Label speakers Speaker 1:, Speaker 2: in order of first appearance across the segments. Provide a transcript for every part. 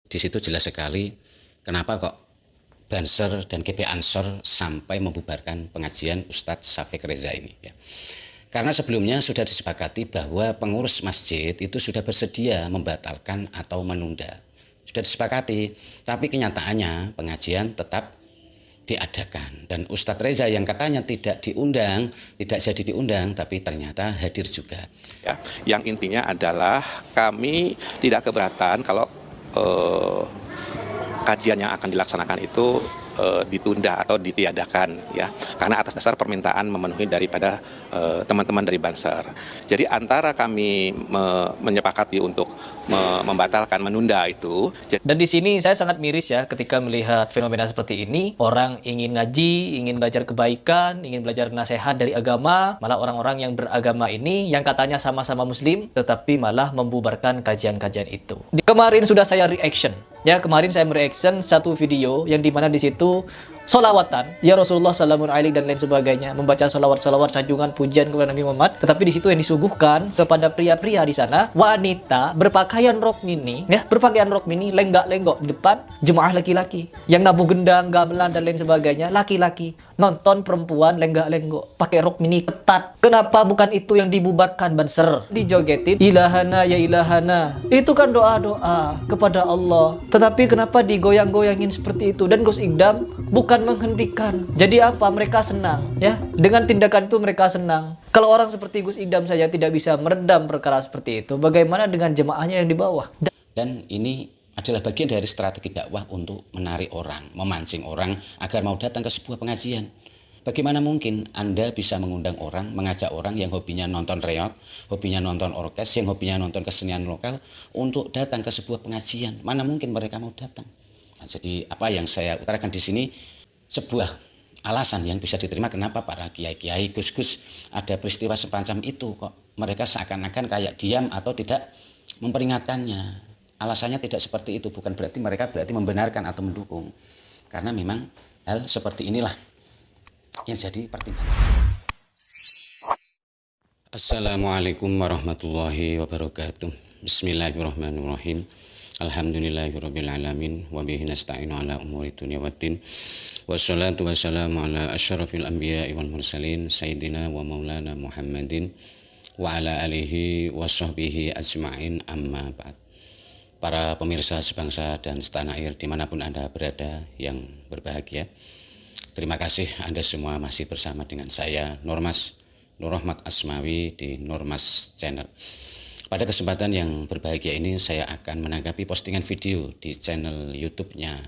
Speaker 1: Di situ jelas sekali kenapa kok Banser dan GP Ansor sampai membubarkan pengajian Ustadz Syafiq Reza ini. Ya. Karena sebelumnya sudah disepakati bahwa pengurus masjid itu sudah bersedia membatalkan atau menunda. Sudah disepakati, tapi kenyataannya pengajian tetap diadakan. Dan Ustadz Reza yang katanya tidak diundang, tidak jadi diundang, tapi ternyata hadir juga.
Speaker 2: Ya, yang intinya adalah kami tidak keberatan kalau kajian yang akan dilaksanakan itu ditunda atau ditiadakan, ya, karena atas dasar permintaan memenuhi daripada teman-teman dari Banser. Jadi antara kami menyepakati untuk membatalkan, menunda itu.
Speaker 3: Dan di sini saya sangat miris ya ketika melihat fenomena seperti ini. Orang ingin ngaji, ingin belajar kebaikan, ingin belajar nasihat dari agama, malah orang-orang yang beragama ini yang katanya sama-sama muslim, tetapi malah membubarkan kajian-kajian itu. Kemarin sudah saya reaction. Ya, kemarin saya mereaction satu video yang dimana di situ solawatan, ya Rasulullah Sallallahu Alaihi dan lain sebagainya, membaca solawat-solawat sanjungan pujian kepada Nabi Muhammad. Tetapi di situ yang disuguhkan kepada pria-pria di sana, wanita berpakaian rok mini, ya, berpakaian rok mini, lenggak-lenggok di depan jemaah laki-laki, yang nabuh gendang, gamelan dan lain sebagainya, laki-laki. Nonton perempuan lenggak-lenggok pakai rok mini ketat. Kenapa bukan itu yang dibubarkan Banser? Dijogetin ilahana ya ilahana. Itu kan doa-doa kepada Allah. Tetapi kenapa digoyang-goyangin seperti itu? Dan Gus Idam bukan menghentikan. Jadi apa? Mereka senang, ya. Dengan tindakan itu mereka senang. Kalau orang seperti Gus Idam saja tidak bisa meredam perkara seperti itu, bagaimana dengan jemaahnya yang di bawah?
Speaker 1: Dan ini adalah bagian dari strategi dakwah untuk menarik orang, memancing orang agar mau datang ke sebuah pengajian. Bagaimana mungkin Anda bisa mengundang orang, mengajak orang yang hobinya nonton reog, hobinya nonton orkes, yang hobinya nonton kesenian lokal untuk datang ke sebuah pengajian? Mana mungkin mereka mau datang? Nah, jadi apa yang saya utarakan di sini sebuah alasan yang bisa diterima kenapa para kiai-kiai, gus-gus ada peristiwa semacam itu kok mereka seakan-akan kayak diam atau tidak memperingatkannya. Alasannya tidak seperti itu, bukan berarti mereka membenarkan atau mendukung. Karena memang hal seperti inilah yang jadi pertimbangan. Assalamualaikum warahmatullahi wabarakatuh. Bismillahirrahmanirrahim. Alhamdulillahirabbil alamin wa bihi nasta'inu ala umuri dunya waddin. Wassalatu wassalamu ala asyrafil anbiya'i wal mursalin sayyidina wa maulana Muhammadin wa ala alihi wa sahbihi ajma'in amma ba'd. Para pemirsa sebangsa dan setanah air dimanapun Anda berada yang berbahagia, terima kasih Anda semua masih bersama dengan saya Nur Rahmat Asmawi di Nurmas Channel. Pada kesempatan yang berbahagia ini saya akan menanggapi postingan video di channel YouTube-nya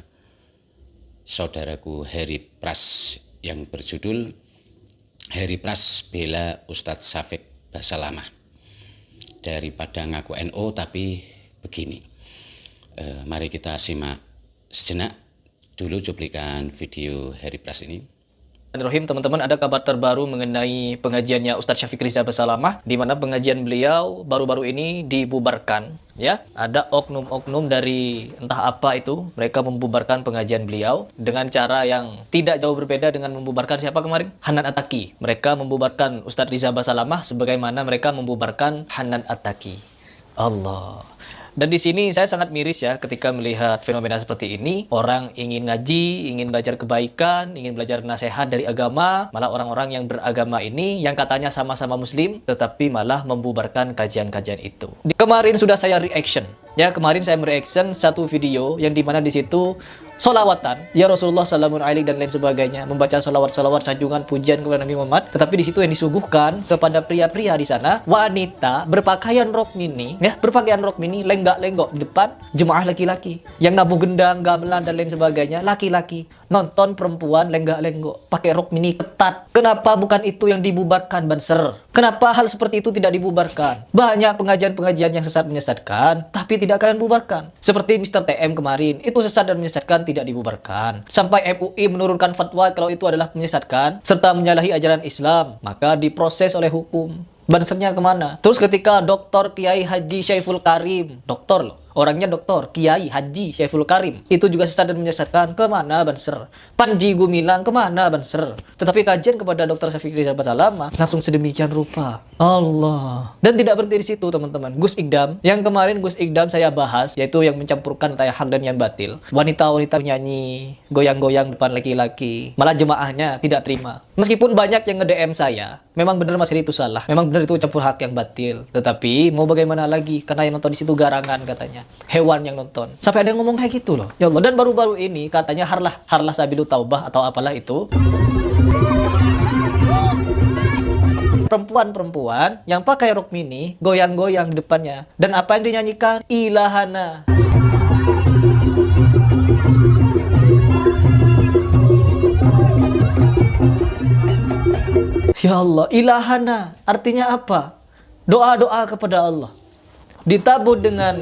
Speaker 1: saudaraku Heri Pras yang berjudul Heri Pras bela Ustadz Syafiq Basalamah. Daripada ngaku NU tapi begini. Mari kita simak sejenak dulu cuplikan video Heri Pras ini.
Speaker 3: Bismillahirrahmanirrahim, teman-teman, ada kabar terbaru mengenai pengajiannya Ustadz Syafiq Reza Basalamah, di mana pengajian beliau baru-baru ini dibubarkan. Ya, ada oknum-oknum dari entah apa itu, mereka membubarkan pengajian beliau dengan cara yang tidak jauh berbeda dengan membubarkan siapa kemarin? Hanan Attaqi. Mereka membubarkan Ustadz Reza Basalamah sebagaimana mereka membubarkan Hanan Attaqi. Allah. Dan di sini saya sangat miris ya ketika melihat fenomena seperti ini. Orang ingin ngaji, ingin belajar kebaikan, ingin belajar nasihat dari agama, malah orang-orang yang beragama ini yang katanya sama-sama muslim, tetapi malah membubarkan kajian-kajian itu. Kemarin sudah saya reaction. Ya, kemarin saya mereaction satu video yang dimana di situ solawatan, ya Rasulullah Sallallahu Alaihi dan lain sebagainya, membaca solawat-solawat sanjungan pujian kepada Nabi Muhammad. Tetapi di situ yang disuguhkan kepada pria-pria di sana, wanita berpakaian rok mini, ya, berpakaian rok mini, lenggak-lenggok di depan jemaah laki-laki, yang nabuh gendang, gamelan dan lain sebagainya, laki-laki. Nonton perempuan lenggak-lenggok pakai rok mini ketat. Kenapa bukan itu yang dibubarkan Banser? Kenapa hal seperti itu tidak dibubarkan? Banyak pengajian-pengajian yang sesat menyesatkan, tapi tidak kalian bubarkan. Seperti Mr. TM kemarin, itu sesat dan menyesatkan, tidak dibubarkan. Sampai MUI menurunkan fatwa kalau itu adalah menyesatkan serta menyalahi ajaran Islam, maka diproses oleh hukum. Bansernya kemana? Terus ketika Dr. Kiai Haji Syaiful Karim, doktor loh, Orangnya doktor, kiai, haji, Syaiful Karim. Itu juga sesat dan menyesatkan. Kemana Banser? Panji Gumilang, kemana Banser? Tetapi kajian kepada Dr. Syafiq Rizal Basalamah langsung sedemikian rupa. Allah. Dan tidak berhenti di situ teman-teman. Gus Igdam, yang kemarin Gus Igdam saya bahas, yaitu yang mencampurkan antara hak dan yang batil. Wanita-wanita nyanyi, goyang-goyang depan laki-laki. Malah jemaahnya tidak terima. Meskipun banyak yang nge-DM saya, memang benar Mas Heri itu salah. Memang benar itu campur hak yang batil. Tetapi mau bagaimana lagi? Karena yang nonton di situ garangan katanya. Hewan yang nonton. Sampai ada yang ngomong kayak gitu loh. Ya Allah. Dan baru-baru ini katanya harlah sabilu taubah atau apalah itu. Perempuan-perempuan yang pakai rok mini goyang-goyang di depannya. Dan apa yang dinyanyikan? Ilahana. Ya Allah, ilahana. Artinya apa? Doa-doa kepada Allah. Ditabur dengan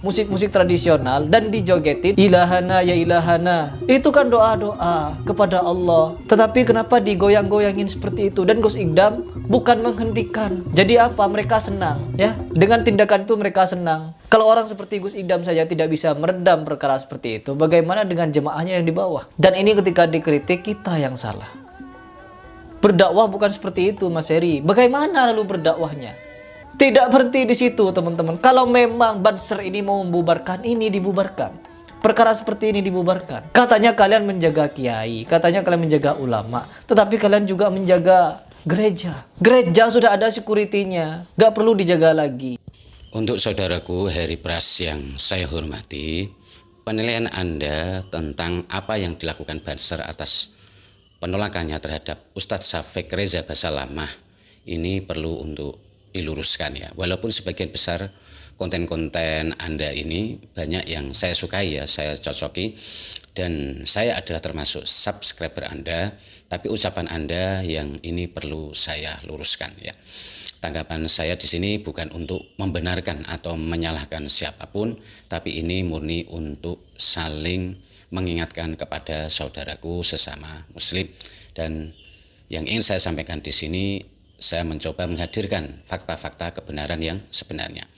Speaker 3: musik-musik tradisional dan dijogetin ilahana ya ilahana. Itu kan doa-doa kepada Allah. Tetapi kenapa digoyang-goyangin seperti itu? Dan Gus Igdam bukan menghentikan. Jadi apa? Mereka senang, ya. Dengan tindakan itu mereka senang. Kalau orang seperti Gus Igdam saja tidak bisa meredam perkara seperti itu, bagaimana dengan jemaahnya yang di bawah? Dan ini ketika dikritik kita yang salah. Berdakwah bukan seperti itu, Mas Heri. Bagaimana lalu berdakwahnya? Tidak berhenti di situ, teman-teman. Kalau memang Banser ini mau membubarkan, ini dibubarkan. Perkara seperti ini dibubarkan. Katanya kalian menjaga kiai, katanya kalian menjaga ulama, tetapi kalian juga menjaga gereja. Gereja sudah ada security-nya, gak perlu dijaga lagi.
Speaker 1: Untuk saudaraku Heri Pras yang saya hormati, penilaian Anda tentang apa yang dilakukan Banser atas penolakannya terhadap Ustadz Syafiq Reza Basalamah ini perlu untuk diluruskan ya. Walaupun sebagian besar konten-konten Anda ini banyak yang saya sukai ya, saya cocoki, dan saya adalah termasuk subscriber Anda, tapi ucapan Anda yang ini perlu saya luruskan ya. Tanggapan saya di sini bukan untuk membenarkan atau menyalahkan siapapun, tapi ini murni untuk saling mengingatkan kepada saudaraku sesama muslim. Dan yang ingin saya sampaikan di sini, saya mencoba menghadirkan fakta-fakta kebenaran yang sebenarnya.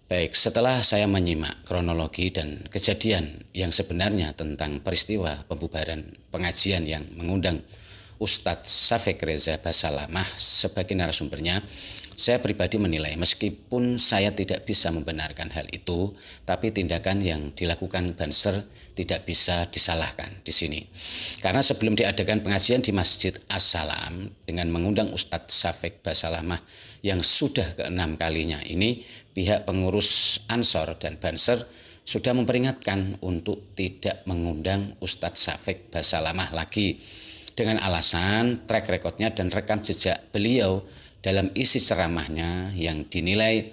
Speaker 1: Baik, setelah saya menyimak kronologi dan kejadian yang sebenarnya tentang peristiwa pembubaran pengajian yang mengundang Ustadz Syafiq Reza Basalamah sebagai narasumbernya, saya pribadi menilai meskipun saya tidak bisa membenarkan hal itu, tapi tindakan yang dilakukan Banser tidak bisa disalahkan di sini. Karena sebelum diadakan pengajian di Masjid As-Salam dengan mengundang Ustadz Syafiq Basalamah yang sudah ke-6 kalinya ini, pihak pengurus Ansor dan Banser sudah memperingatkan untuk tidak mengundang Ustadz Syafiq Basalamah lagi dengan alasan track recordnya dan rekam jejak beliau dalam isi ceramahnya yang dinilai,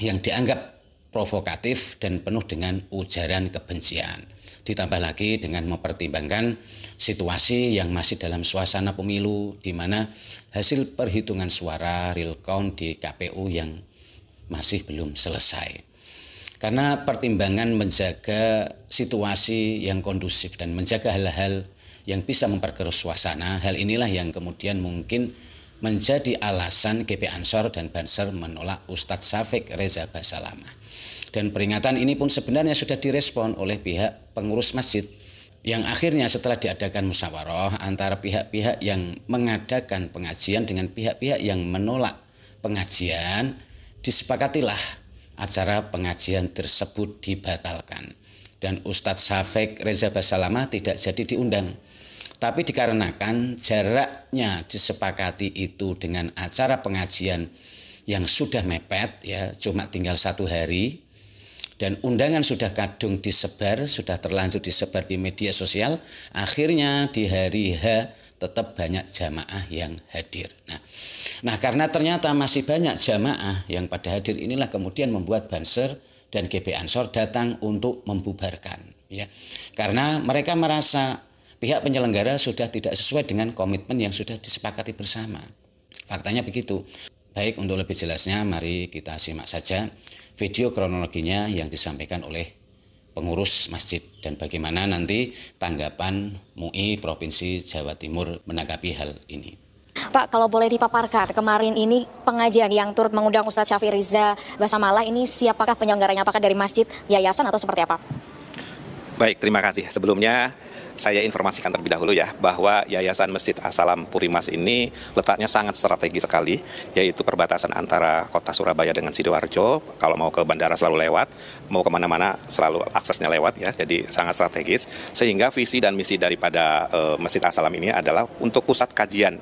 Speaker 1: yang dianggap provokatif dan penuh dengan ujaran kebencian. Ditambah lagi dengan mempertimbangkan situasi yang masih dalam suasana pemilu, di mana hasil perhitungan suara real count di KPU yang masih belum selesai. Karena pertimbangan menjaga situasi yang kondusif dan menjaga hal-hal yang bisa memperkeruh suasana, hal inilah yang kemudian mungkin menjadi alasan GP Ansor dan Banser menolak Ustadz Syafiq Reza Basalamah. Dan peringatan ini pun sebenarnya sudah direspon oleh pihak pengurus masjid, yang akhirnya setelah diadakan musyawarah antara pihak-pihak yang mengadakan pengajian dengan pihak-pihak yang menolak pengajian, disepakatilah acara pengajian tersebut dibatalkan. Dan Ustadz Syafiq Reza Basalamah tidak jadi diundang. Tapi dikarenakan jaraknya disepakati itu dengan acara pengajian yang sudah mepet ya, cuma tinggal 1 hari, dan undangan sudah kadung disebar, sudah terlanjur disebar di media sosial, akhirnya di hari H tetap banyak jamaah yang hadir. Nah karena ternyata masih banyak jamaah yang pada hadir, inilah kemudian membuat Banser dan GP Ansor datang untuk membubarkan ya. Karena mereka merasa pihak penyelenggara sudah tidak sesuai dengan komitmen yang sudah disepakati bersama. Faktanya begitu. Baik, untuk lebih jelasnya mari kita simak saja video kronologinya yang disampaikan oleh pengurus masjid dan bagaimana nanti tanggapan MUI Provinsi Jawa Timur menanggapi hal ini.
Speaker 4: Pak, kalau boleh dipaparkan, kemarin ini pengajian yang turut mengundang Ustadz Syafiq Riza Basamallah ini siapakah penyelenggaranya? Apakah dari masjid, yayasan, atau seperti apa?
Speaker 2: Baik, terima kasih. Sebelumnya saya informasikan terlebih dahulu ya, bahwa Yayasan Masjid As-Salam Purimas ini letaknya sangat strategis sekali, yaitu perbatasan antara kota Surabaya dengan Sidoarjo. Kalau mau ke bandara selalu lewat, mau kemana-mana selalu aksesnya lewat ya, jadi sangat strategis. Sehingga visi dan misi daripada Masjid As-Salam ini adalah untuk pusat kajian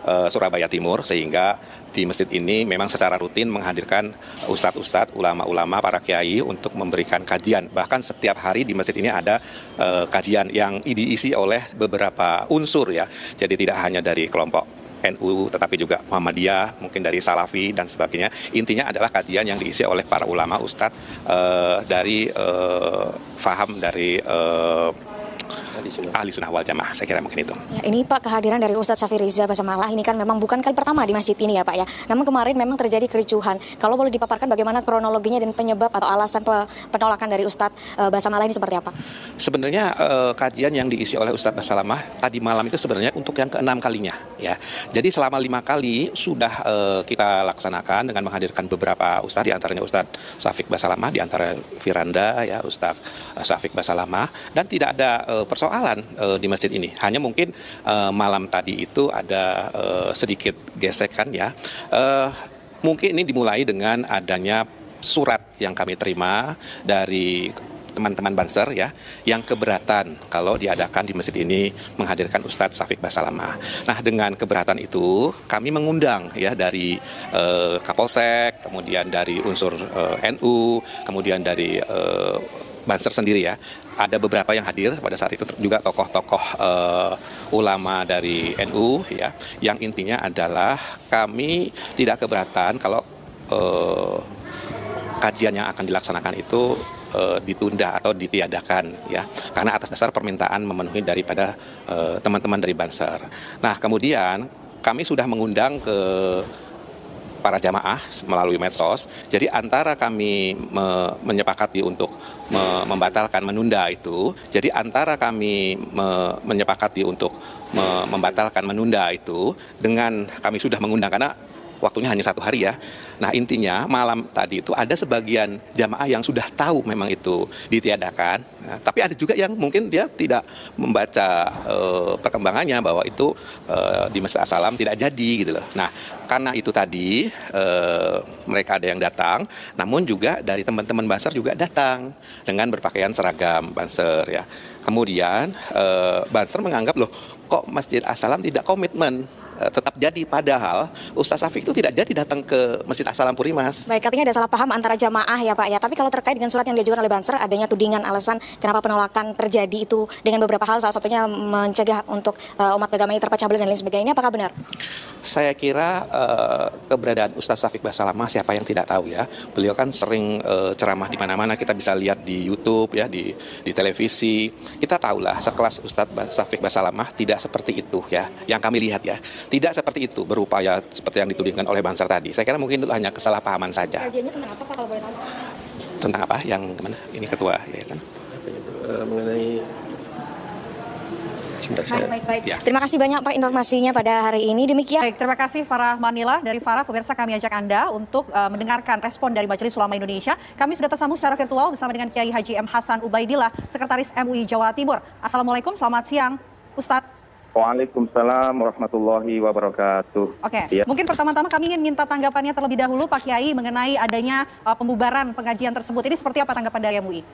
Speaker 2: Surabaya Timur, sehingga di masjid ini memang secara rutin menghadirkan ustadz-ustadz, ulama-ulama, para kiai untuk memberikan kajian. Bahkan setiap hari di masjid ini ada kajian yang diisi oleh beberapa unsur ya. Jadi tidak hanya dari kelompok NU, tetapi juga Muhammadiyah, mungkin dari Salafi dan sebagainya. Intinya adalah kajian yang diisi oleh para ulama, ustadz dari faham dari ahli sunnah wal jamaah, saya kira mungkin itu.
Speaker 4: Ya, ini Pak, kehadiran dari Ustadz Syafiq Riza Basamallah ini kan memang bukan kali pertama di masjid ini ya Pak ya. Namun kemarin memang terjadi kericuhan. Kalau boleh dipaparkan bagaimana kronologinya dan penyebab atau alasan penolakan dari Ustadz Basamallah ini seperti apa?
Speaker 2: Sebenarnya kajian yang diisi oleh Ustadz Basalamah tadi malam itu sebenarnya untuk yang ke-6 kalinya ya. Jadi selama 5 kali sudah kita laksanakan dengan menghadirkan beberapa ustadz, di antaranya Ustadz Syafiq Basalamah, di antara Firanda ya, Ustadz Syafiq Basalamah, dan tidak ada persoalan di masjid ini. Hanya mungkin malam tadi itu ada sedikit gesekan ya. Mungkin ini dimulai dengan adanya surat yang kami terima dari teman-teman Banser ya, yang keberatan kalau diadakan di masjid ini menghadirkan Ustadz Syafiq Basalamah. Nah, dengan keberatan itu kami mengundang ya dari Kapolsek, kemudian dari unsur NU, kemudian dari Banser sendiri ya. Ada beberapa yang hadir pada saat itu, juga tokoh-tokoh ulama dari NU ya, yang intinya adalah kami tidak keberatan kalau kajian yang akan dilaksanakan itu ditunda atau ditiadakan ya, karena atas dasar permintaan memenuhi daripada teman-teman dari Banser. Nah, kemudian kami sudah mengundang ke para jamaah melalui medsos. Jadi antara kami menyepakati untuk membatalkan, menunda itu, jadi antara kami menyepakati untuk membatalkan, menunda itu, dengan kami sudah mengundang, karena waktunya hanya 1 hari ya. Nah, intinya malam tadi itu ada sebagian jamaah yang sudah tahu memang itu ditiadakan. Nah, tapi ada juga yang mungkin dia tidak membaca perkembangannya bahwa itu di Masjid As-Salam tidak jadi gitu loh. Nah, karena itu tadi mereka ada yang datang, namun juga dari teman-teman Banser juga datang dengan berpakaian seragam Banser ya. Kemudian Banser menganggap, loh kok Masjid As-Salam tidak komitmen tetap jadi, padahal Ustadz Syafiq itu tidak jadi datang ke Masjid As-Salam Purimas.
Speaker 4: Baik, artinya ada salah paham antara jamaah ya Pak ya. Tapi kalau terkait dengan surat yang diajukan oleh Banser, adanya tudingan alasan kenapa penolakan terjadi itu dengan beberapa hal, salah satunya mencegah untuk umat beragama ini terpecah belah dan lain sebagainya, apakah benar?
Speaker 2: Saya kira keberadaan Ustadz Syafiq Basalamah, siapa yang tidak tahu ya. Beliau kan sering ceramah di mana-mana, kita bisa lihat di YouTube ya, di televisi. Kita tahulah sekelas Ustadz Syafiq Basalamah tidak seperti itu ya, yang kami lihat ya. Tidak seperti itu, berupaya seperti yang ditudingkan oleh Banser tadi. Saya kira mungkin itu hanya kesalahpahaman saja.
Speaker 4: Kajiannya tentang apa Pak, kalau boleh tahu?
Speaker 2: Tentang apa? Yang mana? Ini ketua yayasan.
Speaker 5: Mengenai
Speaker 4: Baik.
Speaker 2: Ya.
Speaker 4: Terima kasih banyak Pak informasinya pada hari ini. Demikian.
Speaker 6: Baik, terima kasih Farah Manila dari Farah. Pemirsa, kami ajak Anda untuk mendengarkan respon dari Majelis Ulama Indonesia. Kami sudah tersambung secara virtual bersama dengan Kiai Haji M. Hasan Ubaidillah, Sekretaris MUI Jawa Timur. Assalamualaikum, selamat siang Ustadz.
Speaker 7: Waalaikumsalam warahmatullahi wabarakatuh.
Speaker 6: Oke,
Speaker 7: Ya.
Speaker 6: Mungkin pertama-tama kami ingin minta tanggapannya terlebih dahulu Pak Kiai mengenai adanya pembubaran pengajian tersebut. Ini seperti apa tanggapan dari MUI?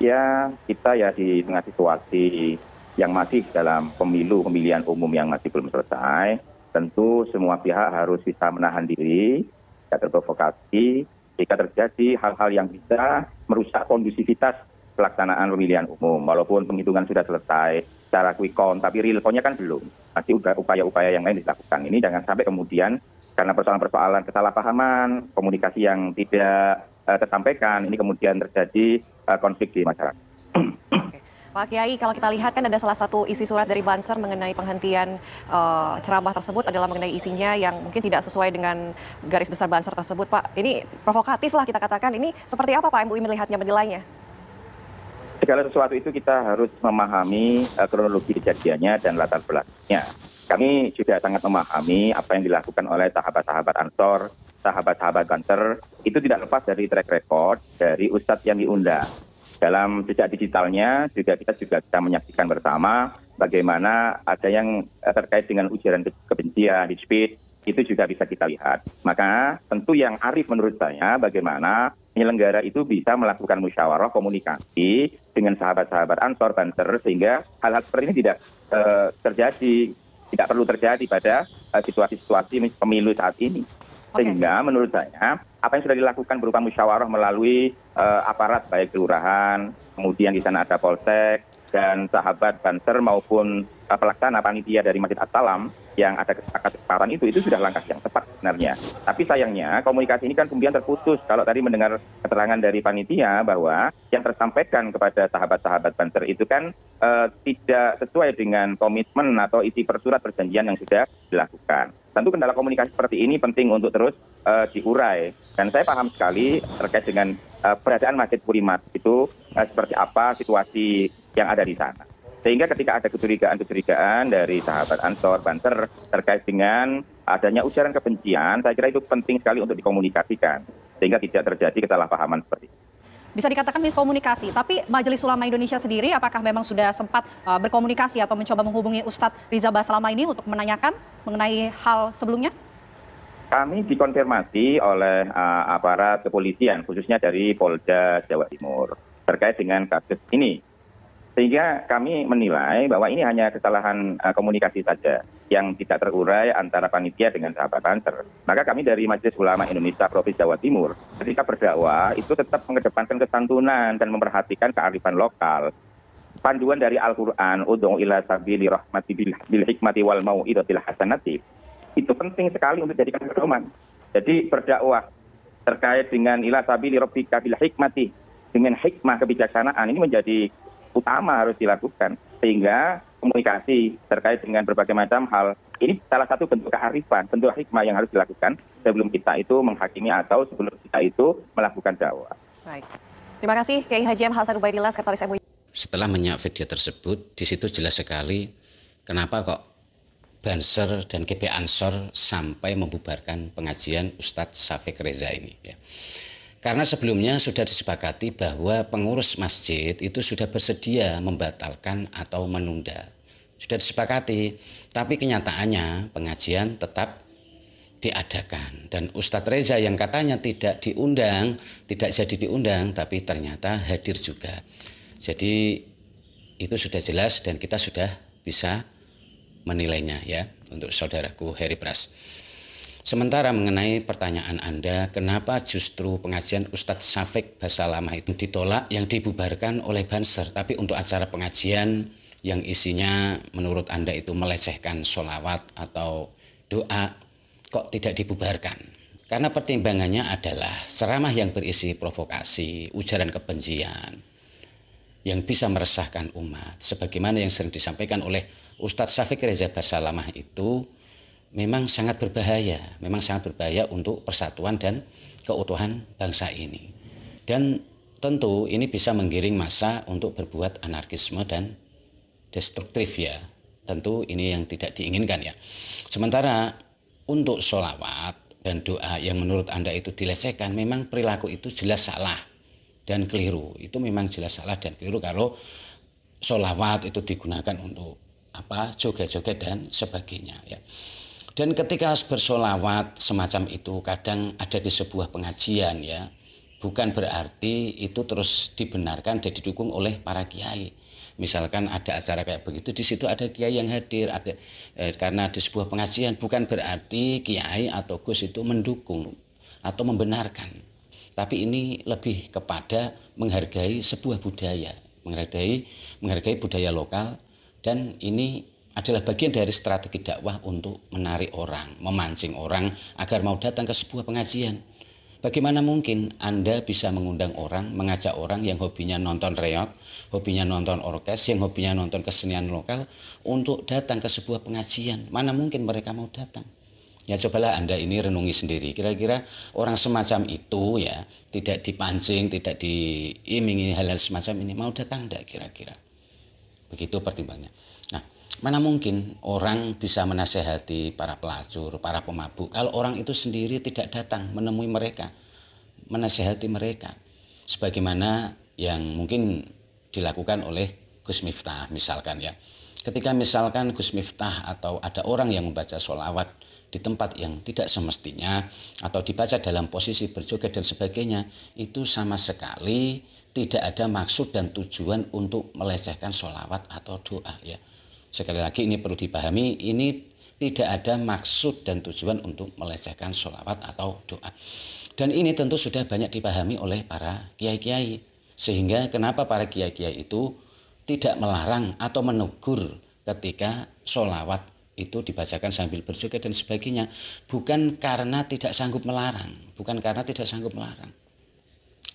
Speaker 7: Ya, kita ya di tengah situasi yang masih dalam pemilihan umum yang masih belum selesai, tentu semua pihak harus bisa menahan diri, tidak terprovokasi, jika terjadi hal-hal yang bisa merusak kondusivitas pelaksanaan pemilihan umum. Walaupun penghitungan sudah selesai secara quick count, tapi real count-nya kan belum. Masih upaya-upaya yang lain dilakukan. Ini jangan sampai kemudian karena persoalan-persoalan kesalahpahaman, komunikasi yang tidak tersampaikan, ini kemudian terjadi konflik di masyarakat.
Speaker 6: Pak Kiai, kalau kita lihat kan ada salah satu isi surat dari Banser mengenai penghentian ceramah tersebut adalah mengenai isinya yang mungkin tidak sesuai dengan garis besar Banser tersebut, Pak. Ini provokatif lah kita katakan. Ini seperti apa Pak MUI melihatnya, menilainya?
Speaker 7: Segala sesuatu itu kita harus memahami kronologi kejadiannya dan latar belakangnya. kami juga sangat memahami apa yang dilakukan oleh sahabat-sahabat Ansor, sahabat-sahabat Banser, itu tidak lepas dari track record dari Ustadz yang diundang. Dalam jejak digitalnya juga kita juga bisa menyaksikan bersama bagaimana ada yang terkait dengan ujaran kebencian, hate speech, itu juga bisa kita lihat. Maka tentu yang arif menurut saya bagaimana penyelenggara itu bisa melakukan musyawarah komunikasi dengan sahabat-sahabat Ansor Banser sehingga hal-hal seperti ini tidak terjadi, tidak perlu terjadi pada situasi-situasi pemilu saat ini. Sehingga menurut saya apa yang sudah dilakukan berupa musyawarah melalui aparat baik kelurahan, kemudian di sana ada polsek dan sahabat Banser maupun pelaksana panitia dari Masjid As-Salam yang ada kesepakatan itu sudah langkah yang tepat sebenarnya. Tapi sayangnya komunikasi ini kan kemudian terputus. Kalau tadi mendengar keterangan dari panitia bahwa yang tersampaikan kepada sahabat-sahabat Banser itu kan tidak sesuai dengan komitmen atau isi persurat perjanjian yang sudah dilakukan. Tentu kendala komunikasi seperti ini penting untuk terus diurai. Dan saya paham sekali terkait dengan keberadaan Masjid Purimat itu seperti apa situasi yang ada di sana. Sehingga ketika ada kecurigaan-kecurigaan dari sahabat Ansor Banser terkait dengan adanya ujaran kebencian, saya kira itu penting sekali untuk dikomunikasikan. Sehingga tidak terjadi kesalahpahaman seperti itu.
Speaker 6: Bisa dikatakan miskomunikasi, tapi Majelis Ulama Indonesia sendiri apakah memang sudah sempat berkomunikasi atau mencoba menghubungi Ustadz Riza Basalamah ini untuk menanyakan mengenai hal sebelumnya?
Speaker 7: Kami dikonfirmasi oleh aparat kepolisian, khususnya dari Polda Jawa Timur, terkait dengan kasus ini. Sehingga kami menilai bahwa ini hanya kesalahan komunikasi saja yang tidak terurai antara panitia dengan sahabat Banser. Maka kami dari Majelis Ulama Indonesia Provinsi Jawa Timur ketika berdakwah itu tetap mengedepankan kesantunan dan memperhatikan kearifan lokal. Panduan dari Al-Quran, ud'u ila sabili rahmati bil hikmati wal mau'izatil hasanati, itu penting sekali untuk dijadikan pedoman. Jadi berdakwah terkait dengan ila sabili rabbika bil hikmati, dengan hikmah kebijaksanaan ini menjadi utama harus dilakukan, sehingga komunikasi terkait dengan berbagai macam hal ini salah satu bentuk kearifan, bentuk hikmah yang harus dilakukan sebelum kita itu menghakimi atau sebelum kita itu melakukan dakwah.
Speaker 6: Baik, terima kasih Kiai Haji M. Hasan Ubaidillah, Sekretaris MUI.
Speaker 1: Setelah menyimak video tersebut, di situ jelas sekali kenapa kok Banser dan GP Ansor sampai membubarkan pengajian Ustadz Syafiq Reza ini. Ya. Karena sebelumnya sudah disepakati bahwa pengurus masjid itu sudah bersedia membatalkan atau menunda. Sudah disepakati, tapi kenyataannya pengajian tetap diadakan. Dan Ustadz Reza yang katanya tidak diundang, tidak jadi diundang, tapi ternyata hadir juga. Jadi itu sudah jelas dan kita sudah bisa menilainya ya untuk saudaraku Heri Pras. Sementara mengenai pertanyaan Anda, kenapa justru pengajian Ustadz Syafiq Basalamah itu ditolak yang dibubarkan oleh Banser, tapi untuk acara pengajian yang isinya menurut Anda itu melecehkan sholawat atau doa, kok tidak dibubarkan? Karena pertimbangannya adalah ceramah yang berisi provokasi, ujaran kebencian, yang bisa meresahkan umat. Sebagaimana yang sering disampaikan oleh Ustadz Syafiq Reza Basalamah itu, memang sangat berbahaya untuk persatuan dan keutuhan bangsa ini. Dan tentu ini bisa menggiring massa untuk berbuat anarkisme dan destruktif ya. Tentu ini yang tidak diinginkan ya. Sementara untuk sholawat dan doa yang menurut Anda itu dilecehkan, memang perilaku itu jelas salah dan keliru. Itu memang jelas salah dan keliru kalau sholawat itu digunakan untuk joget-joget dan sebagainya ya. Dan ketika bersolawat semacam itu kadang ada di sebuah pengajian ya, bukan berarti itu terus dibenarkan dan didukung oleh para kiai. Misalkan ada acara kayak begitu, di situ ada kiai yang hadir, karena di sebuah pengajian bukan berarti kiai atau gus itu mendukung atau membenarkan. Tapi ini lebih kepada menghargai sebuah budaya, menghargai budaya lokal, dan ini adalah bagian dari strategi dakwah untuk menarik orang, memancing orang agar mau datang ke sebuah pengajian. Bagaimana mungkin Anda bisa mengundang orang, mengajak orang yang hobinya nonton reog, hobinya nonton orkes, yang hobinya nonton kesenian lokal untuk datang ke sebuah pengajian? Mana mungkin mereka mau datang? Ya cobalah Anda ini renungi sendiri. Kira-kira orang semacam itu ya, tidak dipancing, tidak diimingi hal-hal semacam ini, mau datang enggak kira-kira? Begitu pertimbangannya. Nah, Mana mungkin orang bisa menasehati para pelacur, para pemabuk kalau orang itu sendiri tidak datang menemui mereka, menasehati mereka. Sebagaimana yang mungkin dilakukan oleh Gus Miftah misalkan ya. Ketika misalkan Gus Miftah atau ada orang yang membaca sholawat di tempat yang tidak semestinya atau dibaca dalam posisi berjoget dan sebagainya, itu sama sekali tidak ada maksud dan tujuan untuk melecehkan sholawat atau doa ya. Sekali lagi ini perlu dipahami, ini tidak ada maksud dan tujuan untuk melecehkan sholawat atau doa. Dan ini tentu sudah banyak dipahami oleh para kiai-kiai. Sehingga kenapa para kiai-kiai itu tidak melarang atau menegur ketika sholawat itu dibacakan sambil berjoget dan sebagainya. Bukan karena tidak sanggup melarang, bukan karena tidak sanggup melarang.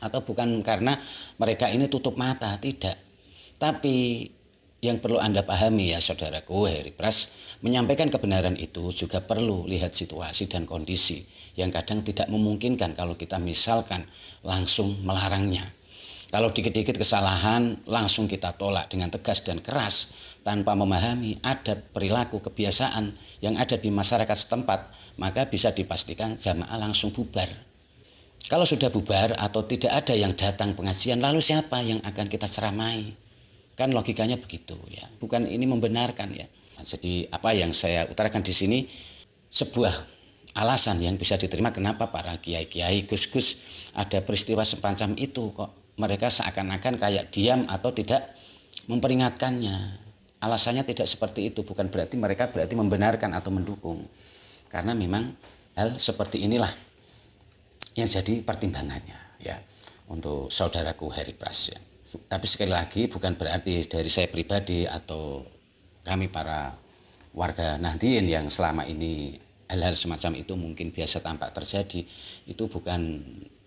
Speaker 1: Atau bukan karena mereka ini tutup mata, tidak. Tapi yang perlu Anda pahami ya saudaraku, Heri Pras, menyampaikan kebenaran itu juga perlu lihat situasi dan kondisi yang kadang tidak memungkinkan kalau kita misalkan langsung melarangnya. Kalau dikit-dikit kesalahan langsung kita tolak dengan tegas dan keras tanpa memahami adat, perilaku, kebiasaan yang ada di masyarakat setempat, maka bisa dipastikan jamaah langsung bubar. Kalau sudah bubar atau tidak ada yang datang pengajian, lalu siapa yang akan kita ceramai? Kan logikanya begitu ya. Bukan ini membenarkan ya. Jadi apa yang saya utarakan di sini sebuah alasan yang bisa diterima kenapa para kiai-kiai, gus-gus ada peristiwa semacam itu kok mereka seakan-akan kayak diam atau tidak memperingatkannya. Alasannya tidak seperti itu, bukan berarti mereka membenarkan atau mendukung. Karena memang hal seperti inilah yang jadi pertimbangannya ya untuk saudaraku Heri Pras ya. Tapi sekali lagi bukan berarti dari saya pribadi atau kami para warga Nahdien yang selama ini hal-hal semacam itu mungkin biasa tampak terjadi, itu bukan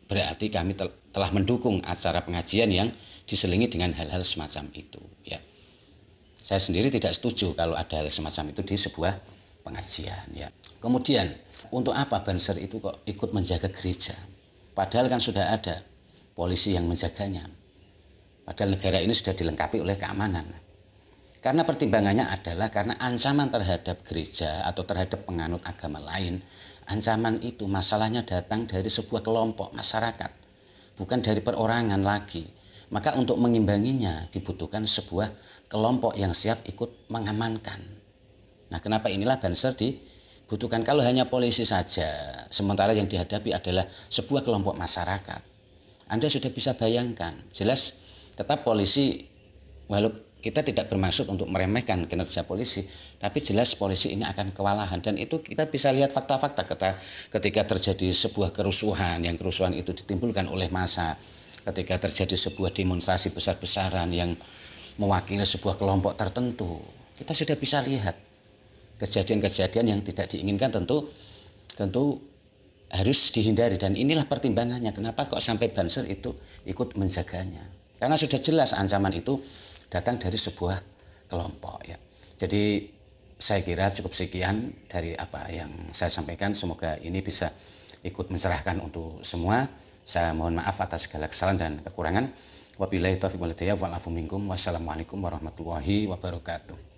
Speaker 1: berarti kami telah mendukung acara pengajian yang diselingi dengan hal-hal semacam itu ya. Saya sendiri tidak setuju kalau ada hal semacam itu di sebuah pengajian ya. Kemudian untuk apa Banser itu kok ikut menjaga gereja? Padahal kan sudah ada polisi yang menjaganya. Padahal negara ini sudah dilengkapi oleh keamanan. Karena pertimbangannya adalah karena ancaman terhadap gereja atau terhadap penganut agama lain. Ancaman itu masalahnya datang dari sebuah kelompok masyarakat. Bukan dari perorangan lagi. Maka untuk mengimbanginya dibutuhkan sebuah kelompok yang siap ikut mengamankan. Nah kenapa inilah Banser dibutuhkan. Kalau hanya polisi saja, sementara yang dihadapi adalah sebuah kelompok masyarakat. Anda sudah bisa bayangkan, jelas tetap polisi, walaupun kita tidak bermaksud untuk meremehkan kinerja polisi, tapi jelas polisi ini akan kewalahan. Dan itu kita bisa lihat fakta-fakta ketika terjadi sebuah kerusuhan, yang kerusuhan itu ditimbulkan oleh massa, ketika terjadi sebuah demonstrasi besar-besaran yang mewakili sebuah kelompok tertentu, kita sudah bisa lihat kejadian-kejadian yang tidak diinginkan tentu harus dihindari. Dan inilah pertimbangannya kenapa kok sampai Banser itu ikut menjaganya. Karena sudah jelas ancaman itu datang dari sebuah kelompok ya. Jadi saya kira cukup sekian dari apa yang saya sampaikan. Semoga ini bisa ikut mencerahkan untuk semua. Saya mohon maaf atas segala kesalahan dan kekurangan. Wabillahi taufiq wal hidayah wal afu minkum. Wassalamualaikum warahmatullahi wabarakatuh.